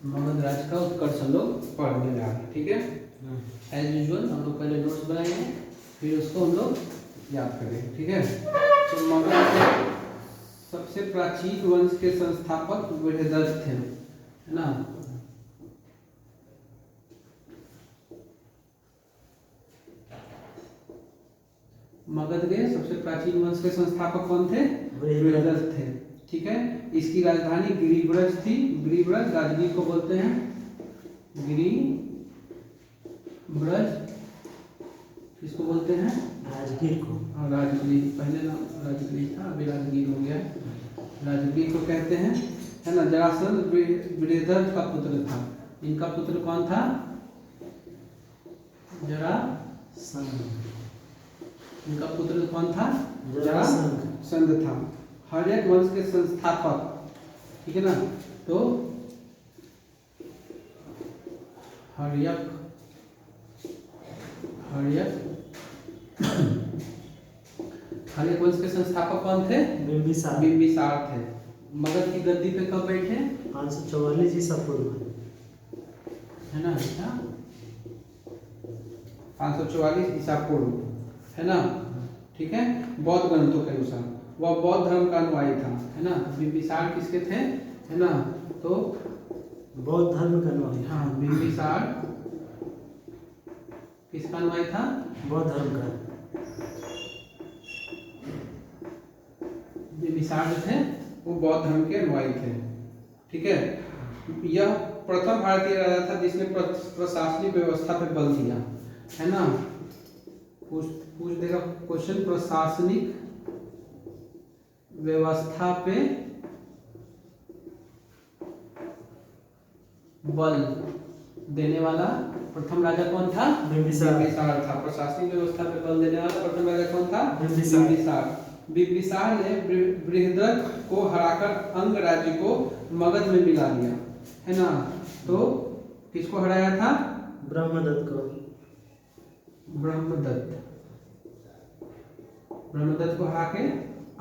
मगध राज्य का उत्कर्ष हम लोग पढ़ने जा रहे हैं, ठीक है। एज यूजुअल हम लोग पहले नोट्स बनाएंगे, फिर उसको हम लोग याद करेंगे, ठीक है। तो मगध के सबसे प्राचीन वंश के संस्थापक बृहदर्थ थे, है ना। मगध के सबसे प्राचीन वंश के संस्थापक कौन थे? बृहदर्थ थे, ठीक है। इसकी राजधानी गिरिब्रज थी। गिरिब्रज राजगीर को बोलते हैं, गिरिब्रज किसको बोलते हैं? राजगीर को। राजगीर, पहले नाम राजगीर था, अभी राजगीर हो गया। राजगीर को कहते हैं, है ना। जरासंध बृहदर्थ का पुत्र था। इनका पुत्र कौन था? जरासंध। इनका पुत्र कौन था? जरासंध था। हर्यक वंश के संस्थापक, ठीक है ना। तो हर्यक वंश के संस्थापक कौन थे? बिंबिसार थे। मगध की गद्दी पे कब बैठे? 544 ईसा पूर्व, है ना। 544 ईसा पूर्व, है ना, ठीक है। बौद्ध ग्रंथों के अनुसार वह बौद्ध धर्म का अनुयायी था, है ना। बिंबिसार किसके थे, है ना। तो बौद्ध धर्म का अनुयायी। हाँ, बिंबिसार किसका अनुयायी था? बौद्ध धर्म का। बिंबिसार जो थे वो बौद्ध धर्म के अनुयायी थे, ठीक है। यह प्रथम भारतीय राजा था जिसने प्रशासनिक व्यवस्था पे बल दिया, है ना। पूछ देगा क्वेश्चन, प्रशासनिक व्यवस्था पे बल देने वाला प्रथम राजा कौन था? बिंबिसार था। प्रशासनिक व्यवस्था पे बल देने वाला प्रथम राजा कौन था? बिंबिसार। बिंबिसार ने बृहदर्थ को हराकर अंग राज्य को मगध में मिला लिया, है ना। तो किसको हराया था? ब्रह्मदत्त को। ब्रह्मदत्त को हरा के,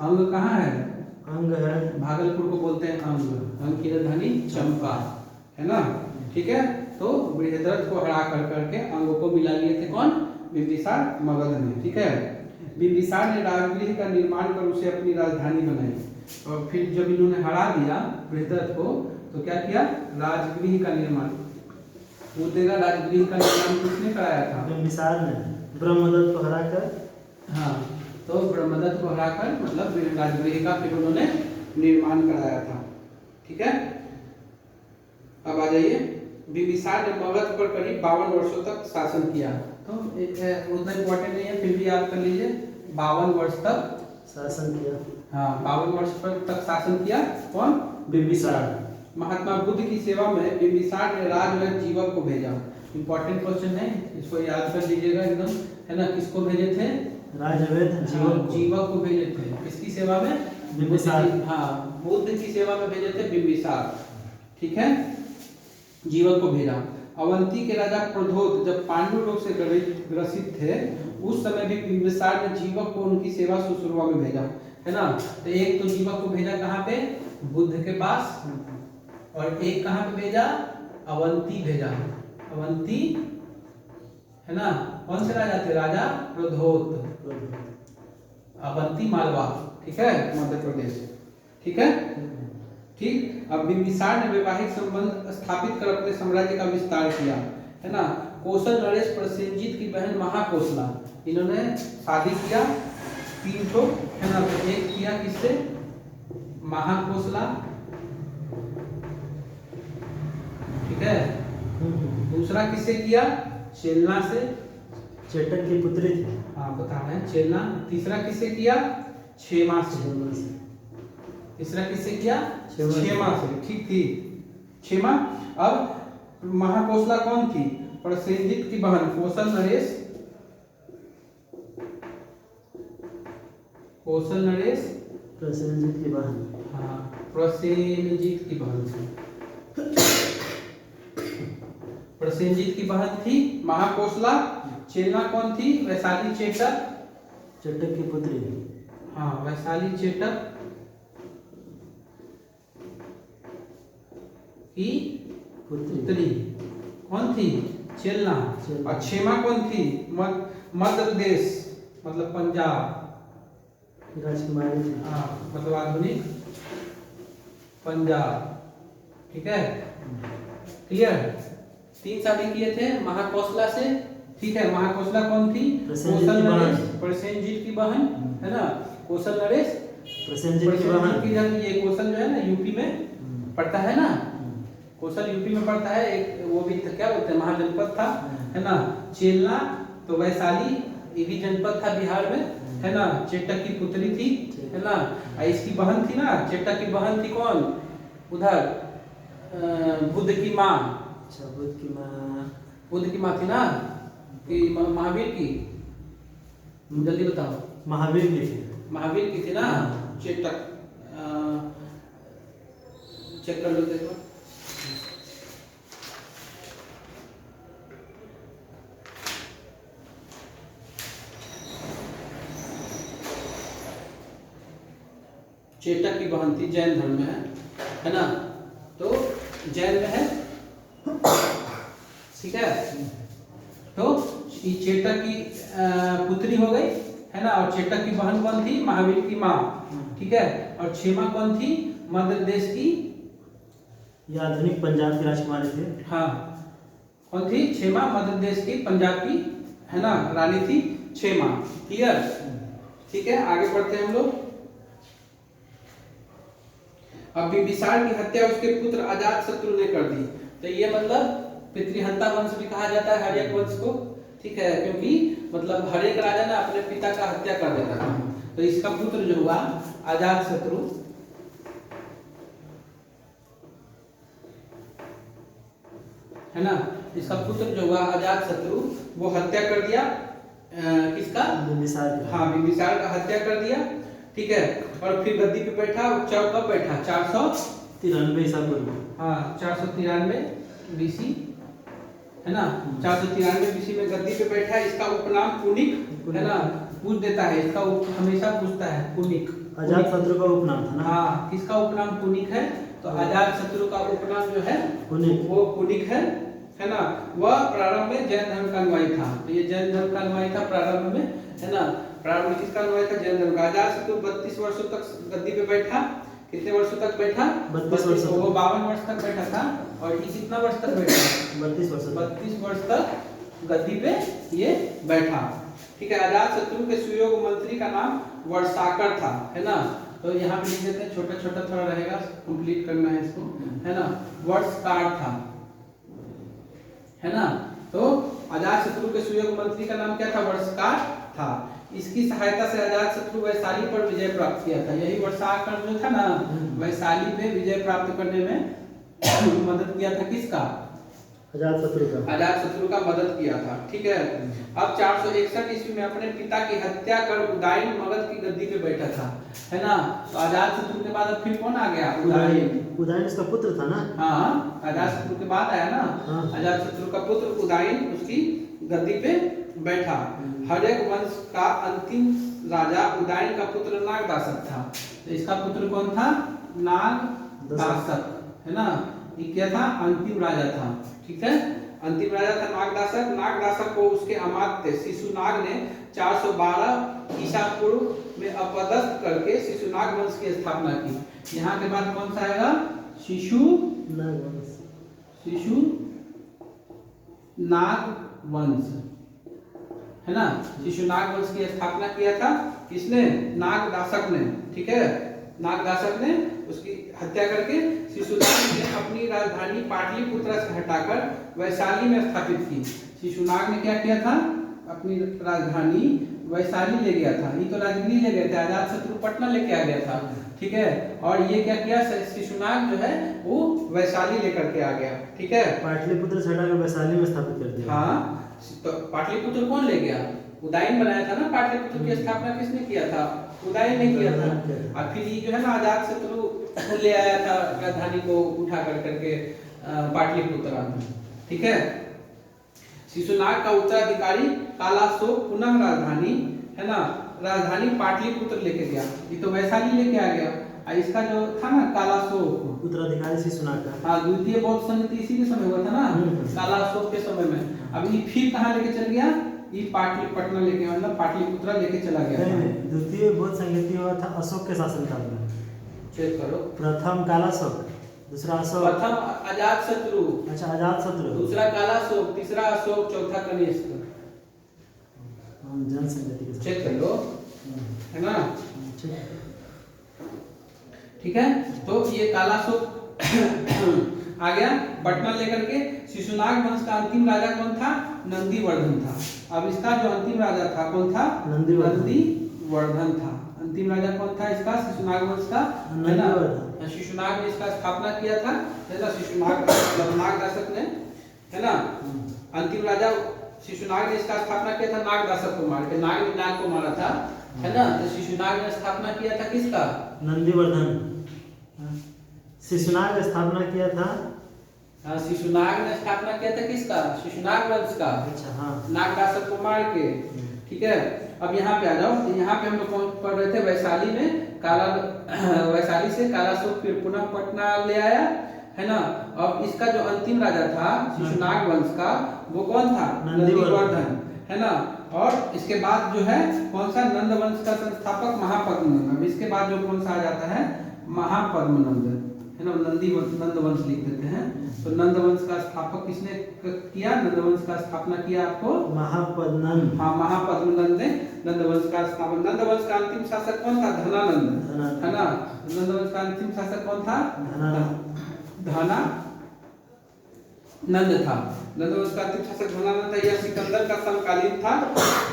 अंग कहाँ है? अंग है भागलपुर को बोलते हैं अंग की राजधानी चंपा, है ना, ठीक है। तो बृहदर्थ को हरा करके अंगों को मिला लिए थे कौन? बिंबिसार मगध में, ठीक है। बिंबिसार ने राजगृह का निर्माण कर उसे अपनी राजधानी बनाई, और फिर जब इन्होंने हरा दिया बृहदर्थ को, तो क्या किया? राजगृह का निर्माण। पूछेगा राजगृह का निर्माण किसने कराया था? बिंबिसार ने ब्रह्मदत्त को हराकर। हाँ, तो ब्रह्मदत्त को हराकर मतलब राजगृह का फिर उन्होंने निर्माण कराया था, ठीक है। अब आ जाइए, बिंबिसार ने मगध पर करीब 52 वर्षों तक शासन किया। तो उतना इम्पोर्टेंट नहीं है, फिर भी याद कर लीजिए, 52 वर्ष तक शासन किया। हाँ, 52 वर्ष तक शासन किया कौन? बिंबिसार। महात्मा बुद्ध की सेवा में बिंबिसार ने राजवैद्य जीवक को भेजा। इंपॉर्टेंट क्वेश्चन है, इसको याद कर लीजिएगा एकदम, है ना। किसको भेजे थे? राजवैद्य जीवक को भेजे थे। किसकी सेवा में? बिंबिसार। हाँ, बुद्ध की सेवा में भेजे थे बिंबिसार, ठीक है। जीवक को भेजा। अवंती के राजा प्रद्योत जब पांडु रोग से ग्रसित थे, उस समय भी बिंबिसार ने जीवक को उनकी सेवा शुश्रूषा में भेजा, है ना। तो एक तो जीवक को भेजा कहाँ पे? बुद्ध के पास, और एक कहाँ पे भेजा? अवंती भेजा। अवंती, है ना। कौन से राजा थे? राजा प्रद्योत। अवंती मालवा, ठीक है, मध्य प्रदेश, ठीक है, ठीक। अब बिंबिसार ने वैवाहिक संबंध स्थापित कर अपने साम्राज्य का विस्तार किया, है ना। कौशल नरेश प्रसेनजीत की बहन महाकोसला, इन्होंने शादी किया 3 ठो, है ना। तो एक किया किससे? महाकोसला, ठीक है। दूसरा किससे किया? चेलना से, चेटक की पुत्री थी। हाँ बता रहे हैं, चेलना। तीसरा किससे किया? क्षेमा से। तीसरा किससे किया? क्षेमा से, ठीक थी, क्षेमा। अब महाकोसला कौन थी? प्रसेनजीत की बहन। कौशल नरेश प्रसेनजीत की बहन। हाँ, प्रसेनजीत की बहन थी। प्रसेनजीत की बहन थी महाकोसला। चेलना कौन थी? वैशाली चेटक की पुत्री। हाँ, वैशाली चेटक की पुत्री कौन थी? चेलना। चेलना। और क्षेमा कौन थी? मध्य प्रदेश मतलब पंजाब, राजकुमारी थी। हाँ मतलब आधुनिक पंजाब। ठीक है, क्लियर। 3 शादी किए थे महाकौशला से। ठीक है, महाकौशला कौन थी? प्रसेनजीत कौशल की बहन। नरेश, प्रसेनजीत की बहन, है ना। कौशल नरेश, प्रसेनजीत की बहन। प्रसेनजीत की जन, ये कौशल जो है ना यूपी में पड़ता है ना, कौशल यूपी में पड़ता है। एक वो भी क्या बोलते हैं महाजनपद था, है ना। चेलना तो वैशाली, ये भी जनपद था बिहार में, है ना। चेटक की पुत्री थी, है ना। और इसकी बहन थी ना, चेटक की बहन थी कौन? उधर बुद्ध की माँ। अच्छा, बुद्ध की माँ। बुद्ध की माँ थी ना, कि महावीर की? जल्दी बताओ। महावीर की थी। महावीर की थी ना। चेटक, चेक कर लो देखो। चेटक की बहन थी, जैन धर्म में है ना। तो जैन में है, ठीक है। तो ये चेटक की पुत्री हो गई, है ना। और चेटक की बहन कौन थी? महावीर की माँ। ठीक है, और क्षेमा कौन थी? मध्य प्रदेश की, ये आधुनिक पंजाब की राजकुमारी थी। हाँ कौन थी? क्षेमा, मध्य प्रदेश की पंजाब की, है ना, रानी थी क्षेमा। क्लियर। ठीक है, आगे बढ़ते हैं हम लोग। अब बिंबिसार की हत्या उसके पुत्र अजातशत्रु ने कर दी। तो ये मतलब पितृहंता वंश भी कहा जाता है हर्यक वंश को। ठीक है, क्योंकि मतलब हर एक राजा ना अपने पिता का हत्या कर देता था। तो इसका पुत्र जो हुआ अजातशत्रु, है ना, इसका पुत्र जो हुआ अजातशत्रु, वो हत्या कर दिया किसका? बिंबिसार की। हाँ, बिंबिसार का हत्या कर दिया। ठीक है, और फिर गद्दी पे बैठा। कब बैठा? 493 ईसा पूर्व। हाँ 493 बीसी, है ना। 493 बीसी में गद्दी पे बैठा। इसका उपनाम पुनिक, है ना। पूछ देता है इसका हमेशा पूछता है पुनिक। अजातशत्रु का उपनाम था ना। हाँ, किसका उपनाम पुनिक है? तो अजातशत्रु का उपनाम जो है पुनिक, वो पुनिक है ना। वह प्रारंभ में जैन धर्म का अनुयायी था। तो ये जैन धर्म का अनुयायी था प्रारंभ में, है ना। प्रारंभ में किसका अनुयायी था? जैन धर्म का। अजातशत्रु 32 वर्षों तक गद्दी पे बैठा। कितने वर्षों तक बैठा? 32 वर्षों तक। वो 52 वर्ष तक बैठा था। और ये कितना वर्ष तक बैठा? 32 वर्ष। 32 वर्ष तक गद्दी पे ये बैठा। ठीक है, अजातशत्रु के सुयोग मंत्री का नाम वर्षाकर था, है ना। तो यहाँ पे लिख देते हैं, छोटा छोटा थोड़ा रहेगा, कंप्लीट करना है इसको, है ना। वर्षकार था, है ना। तो अजातशत्रु के सुयोग मंत्री का नाम क्या था? वर्षकार था। इसकी सहायता से अजातशत्रु वैशाली पर विजय प्राप्त किया था। यही वर्षाकर जो था ना, वैशाली पे विजय प्राप्त करने में मदद किया था। किसका? अजातशत्रु का मदद किया था। ठीक है, अब 461 ईस्वी में अपने पिता की हत्या कर उदयन मगध की गद्दी पे बैठा था, है ना। तो अजातशत्रु के बाद अब फिर कौन आ गया? उदयन इसका पुत्र था ना। हाँ, अजातशत्रु के बाद आया ना। हाँ। अजातशत्रु का पुत्र उदयन उसकी गद्दी पे बैठा। हर्यक वंश का अंतिम राजा उदयन का पुत्र नागदासक था। तो इसका पुत्र कौन था? नागदासक, है ना। ये क्या था? अंतिम राजा था। ठीक है, अंतिम राजा था नागदासक। नागदासक को उसके अमात्य शिशुनाग ने 412 ईसा पूर्व में अपदस्थ करके शिशुनाग वंश की स्थापना की। यहाँ के बाद कौन सा आएगा? शिशुनाग वंश, है ना। शिशुनाग वंश की स्थापना किया था किसने? नागदासक ने। ठीक है, नागदासक ने उसकी हत्या करके शिशुनाग ने अपनी राजधानी पाटलिपुत्र से हटाकर वैशाली में स्थापित की। शिशुनाग ने क्या किया था? अपनी राजधानी वैशाली ले गया था। ये तो राजगीर ले गए थे, अजातशत्रु पटना लेके आ गया था। ठीक है, और ये क्या किया? शिशुनाग जो है वो वैशाली लेकर के आ गया। ठीक है, पाटलिपुत्र से हटाकर वैशाली में स्थापित कर दिया। हाँ, तो पाटलिपुत्र कौन ले गया? उदयन बनाया था ना। पाटलिपुत्र की स्थापना किसने किया था? उदयन ने किया था। और फिर ये जो है ना अजातशत्रु ले आया था राजधानी को उठा करके पाटलिपुत्र। ठीक है, शिशुनाग का उत्तराधिकारी कालाशोक पुनः राजधानी, है ना, राजधानी पाटलिपुत्र लेके गया। ये तो वैशाली लेके आ गया। और इसका जो था ना कालाशोक, उत्तराधिकारी शिशुनाग का। हाँ, द्वितीय बौद्ध संगति इसी के समय हुआ था ना, काला अशोक के समय में। अब ये फिर कहाँ लेके चल गया, ये पाटलिपुत्र लेके, मतलब पाटलिपुत्र लेके चला गया था। नहीं, द्वितीय बौद्ध संगति हुआ था अशोक के शासनकाल में। चेक करो। प्रथम कालाशोक, दूसरा अशोक, प्रथम अजातशत्रु, अच्छा अजातशत्रु, दूसरा कालाशोक, तीसरा अशोक, चौथा कनिष्क। जन संगति के साथ। चेक कर लो, है ना। ठीक है, तो ये कालाशोक आ गया पटना लेकर के। शिशुनाग वंश का अंतिम राजा कौन था, नंदीवर्धन था। अब इसका जो अंतिम राजा था कौन था, नंदीवर्धन था। अंतिम राजा कौन था इसका, शिशुनाग वंश का, है ना। शिशुनाग ने इसका स्थापना किया था, है ना। शिशुनाग नागदासक ने, है ना। अंतिम राजा शिशुनाग ने इसका स्थापना किया था, नागदासक को मार के, नाग ने नाग को मारा था, है ना। तो शिशुनाग ने स्थापना किया था किसका, नंदीवर्धन। शिशुनाग ने स्थापना किया था, हाँ, शिशुनाग ने स्थापना किया था किसका, शिशुनाग वंश का। अच्छा हाँ, नागदासक को मार के। ठीक है, अब यहाँ पे आ जाओ। तो यहाँ पे हम लोग पढ़ रहे थे वैशाली में, वैशाली से कालाशोक फिर पुनः पटना ले आया, है ना। अब इसका जो अंतिम राजा था शिशुनाग वंश का, वो कौन था, नंदीवर्धन, है ना। और इसके बाद जो है कौन सा, नंद वंश का संस्थापक महापद्मनंद। अब इसके बाद जो कौन सा आ जाता है, महापद्मनंद, है ना। नंद वंश लिख देते हैं। तो नंद वंश का स्थापक किसने किया, नंद वंश का स्थापना किया आपको महापद्मनंद। हाँ, महापद्मनंद ने नंद वंश का स्थापना। नंद वंश का अंतिम शासक कौन था, धनानंद, है ना। नंद वंश का अंतिम शासक कौन था, धनानंद था। नंद वंश का अंतिम शासक धनानंद था। यह सिकंदर का समकालीन था।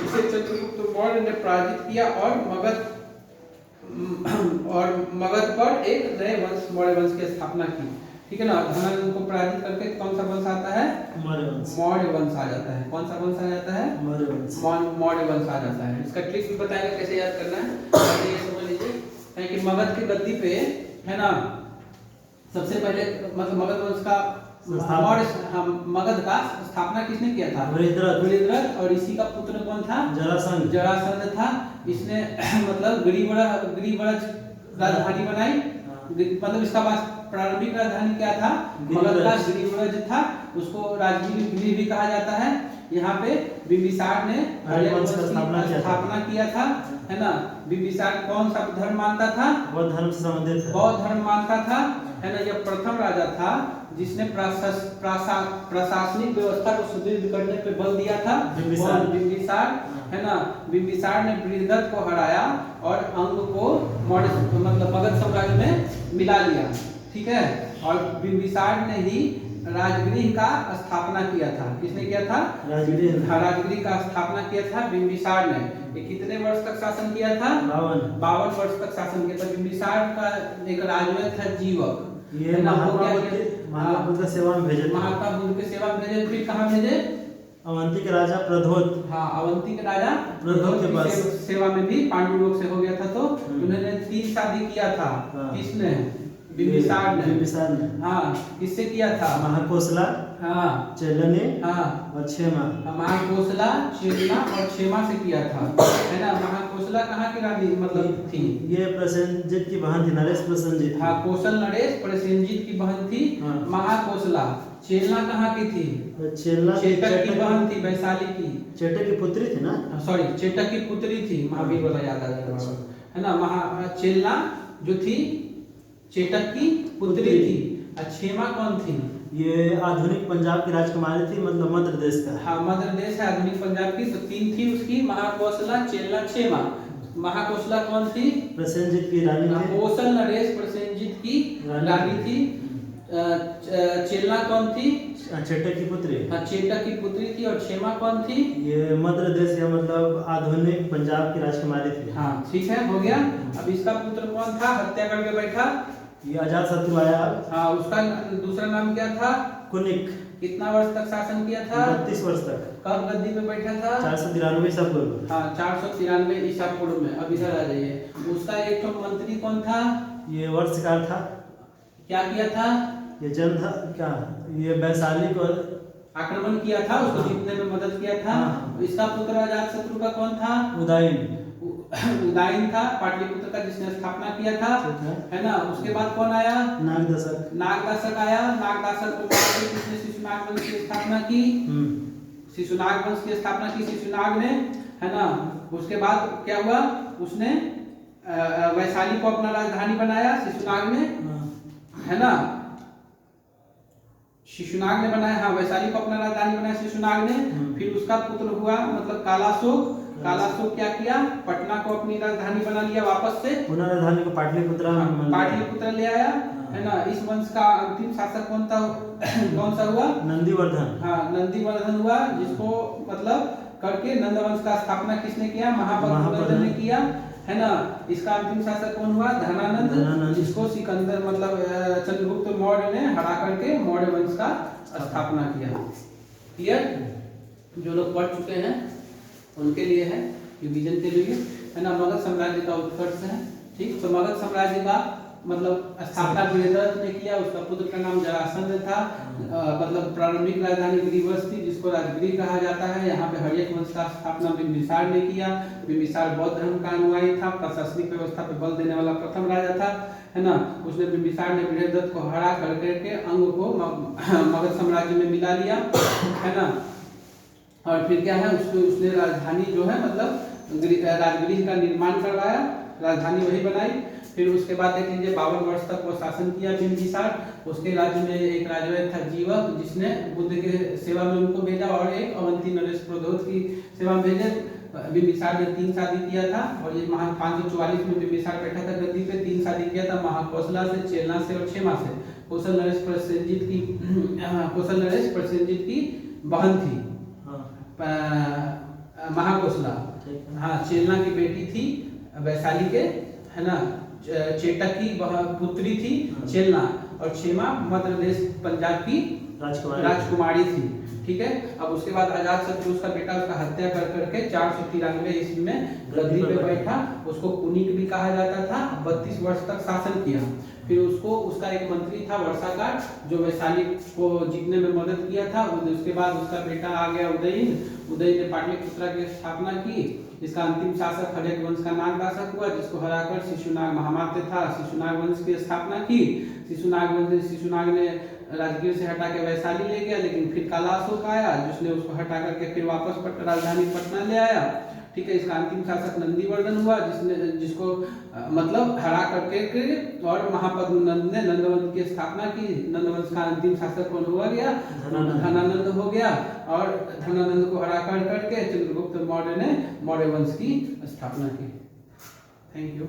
इसे चंद्रगुप्त मौर्य ने पराजित किया और मगध पर एक नए वंश, मौर्य वंश की स्थापना की। ठीक है ना। धनानंद को पराजित करके कौन सा वंश आता है, मौर्य वंश आ जाता है। कौन सा वंश आ जाता है, मौर्य वंश आ जाता है। इसका ट्रिक भी बताएंगे कैसे याद करना है, पहले ये समझ लीजिए कि मगध की गद्दी पे, है ना, सबसे पहले मतलब मगध वंश का मगध का स्थापना किसने किया था, बृहद्रथ। और इसी का पुत्र कौन था, जरासंध था। इसने मतलब गिरिव्रज राजधानी बनाई। मतलब इसका प्रारंभिक राजधानी क्या था, मगध का गिरिव्रज था। उसको राजगीर भी कहा जाता है। यहाँ पे बिंबिसार ने स्थापना किया था, है ना। बिंबिसार कौन सा धर्म मानता था, बौद्ध धर्म से संबंधित, बौद्ध धर्म मानता था, है ना। यह प्रथम राजा था जिसने प्रशासनिक व्यवस्था को सुदृढ़ करने पे बल दिया था, बिंबिसार, है ना। बिंबिसार ने बृहद्रथ को हराया और अंग को मतलब मगध साम्राज्य में मिला लिया। ठीक है, और बिंबिसार ने ही राजगृह का स्थापना किया था। किसने किया था, राजगृह का स्थापना किया था बिंबिसार ने। ये कितने वर्ष तक शासन किया था, 52 वर्ष तक शासन किया था। बिंबिसार का एक राजवंश था जीवक। ये महात्मा बुद्ध के सेवा में भेजे, महात्मा बुद्ध के सेवा में भेजे। फिर कहाँ भेजे, अवंती के राजा प्रद्योत। हाँ, अवंती के राजा प्रद्योत के पास सेवा में भी पांडु लोग से हो गया था। तो उन्होंने 3 शादी किया था। किसने, बिंबिसार ने। हाँ, किससे किया था, महाकोसला, हाँ, चेलने, हाँ, और क्षेमा। महाकोसला, चेलना और क्षेमा से किया था, है ना। महाकोसला कहाँ की रानी मतलब थी, ये प्रसेनजित की बहन थी, नरेश प्रसेनजित। हाँ, कौशल नरेश प्रसेनजित की बहन थी महाकोसला। चेलना कहाँ की थी, चेटक की बहन थी, वैशाली की। चेटक की पुत्री थी ना, सॉरी, चेटक की पुत्री थी। महावीर वाला याद आ जाएगा, है ना। चेलना जो थी चेटक की पुत्री थी। क्षेमा कौन थी, ये आधुनिक पंजाब की राजकुमारी थी, मतलब मध्य प्रदेश का। हाँ, मध्य प्रदेश है आधुनिक पंजाब की। तो 3 थी उसकी, महाकोसला, चेलना, क्षेमा। महाकोसला कौन थी, प्रसेनजित की रानी थी। कौशल नरेश प्रसेनजित की रानी थी। चेलना कौन थी, चेटक की पुत्री। हाँ, चेटक की पुत्री थी। और क्षेमा कौन थी, ये मध्य प्रदेश या मतलब आधुनिक पंजाब की राजकुमारी थी। हाँ, ठीक है, हो गया। अब इसका पुत्र कौन था, हत्या करके बैठा, ये अजातशत्रु आया। हाँ, उसका दूसरा नाम क्या था, कुनिक। कितना वर्ष तक शासन किया था, 32 वर्ष तक। कब गद्दी पे बैठा था, 493 ईसा पूर्व। हाँ, 493 ईसा पूर्व में। अब इधर आ जाइए, उसका एक तो मंत्री कौन था, ये वर्षकार था। क्या किया था, ये जन था क्या, ये वैशाली को आक्रमण किया था, उसको जीतने में मदद किया था। इसका पुत्र अजातशत्रु का कौन था, उदयन। उदयन था पाटलिपुत्र का, जिसने स्थापना किया था, ठीक है ना। उसके बाद कौन आया? नागदशक। नागदासक आया। नागदासक को बाद में किसने शिशुनाग वंश की स्थापना की? शिशुनाग वंश की स्थापना की शिशुनाग ने, है ना। उसके बाद क्या हुआ? उसने वैशाली को अपना राजधानी बनाया शिशुनाग ने, है ना। शिशुनाग ने बनाया, हाँ, वैशाली को अपना राजधानी बनाया शिशुनाग ने। फिर उसका पुत्र हुआ मतलब कालाशोक। कालाशोक क्या किया? पटना को अपनी राजधानी बना लिया वापस से, पुनः राजधानी को पाटलिपुत्र पाटलिपुत्र ले आया, है ना। इस वंश का अंतिम शासक कौन था? कौन सा हुआ? नंदीवर्धन। हाँ, नंदीवर्धन हुआ, जिसको मतलब करके नंद वंश का स्थापना किसने किया? महापद्म ने किया, है ना। इसका अंतिम शासक कौन हुआ? धनानंद, जिसको सिकंदर मतलब चंद्रगुप्त मौर्य ने हरा करके मौर्य वंश का स्थापना किया। क्लियर? जो लोग पढ़ चुके हैं उनके लिए है, रिवीजन के लिए, है ना। मगध साम्राज्य का उत्कर्ष है, ठीक। तो मगध साम्राज्य का मतलब स्थापना बृहदरथ ने किया, उसका पुत्र का नाम जरासंध था। मतलब प्रारंभिक राजधानी गृहवश थी, जिसको राजगृह कहा जाता है। यहाँ पे हर्यक वंश का स्थापना बिंबिसार ने किया। बिंबिसार बौद्ध धर्म का अनुयायी था, प्रशासनिक व्यवस्था पे बल देने वाला प्रथम राजा था, है ना। उसने बिंबिसार ने बृहदरथ को हरा करके अंग को मगध साम्राज्य में मिला लिया, है ना। और फिर क्या है, उसने राजधानी जो है मतलब राजगृह का निर्माण करवाया, राजधानी वही बनाई। फिर उसके बाद देख लीजिए 52 वर्ष तक वो शासन किया बिंबिसार। उसके राज्य में एक राजवैद्य था जीवक, जिसने बुद्ध के सेवा में उनको भेजा, और एक अवंती नरेश प्रद्योत की सेवा में भेजे। बिंबिसार ने 3 शादी किया था, और ये 544 में बिंबिसार बैठा था गद्दी पे। 3 शादी किया था, महाकौशला से, चेलना से और क्षेमा से। कौशल नरेश प्रसेनजित की बहन थी महाकौशला, हाँ। चेलना की बेटी थी वैशाली के, है ना। चेटक की पुत्री थी चेलना, और क्षेमा मध्य प्रदेश पंजाब की राजकुमारी थी, ठीक है। अब उसके बाद अजात शत्रु उसका बेटा, उसका हत्या कर करके 493 ईस्वी में गद्दी पे बैठा। उसको कुनिक भी कहा जाता था। 32 वर्ष तक शासन किया। फिर उसका एक मंत्री था वर्षाकार, जो वैशाली को जीतने में मदद किया था। उसके बाद उसका बेटा आ गया उदयन ने पाटलिपुत्र की स्थापना की। इसका अंतिम शासक हर्यक वंश का नागदासक हुआ, जिसको हराकर शिशुनाग महामात्य था, शिशुनाग वंश की स्थापना की। शिशुनाग ने राजगीर से हटा के वैशाली ले गया, लेकिन फिर कालाशोक आया, जिसने उसको हटा करके फिर वापस राजधानी पटना ले आया, ठीक है। इसका अंतिम शासक नंदीवर्धन हुआ, जिसको मतलब हरा करके और महापद्म ने नंदवंश की स्थापना की। नंदवंश का अंतिम शासक कौन हुआ गया? धनानंद हो गया, और धनानंद को हरा करके चंद्रगुप्त मौर्य ने मौर्य वंश की स्थापना की। Thank you.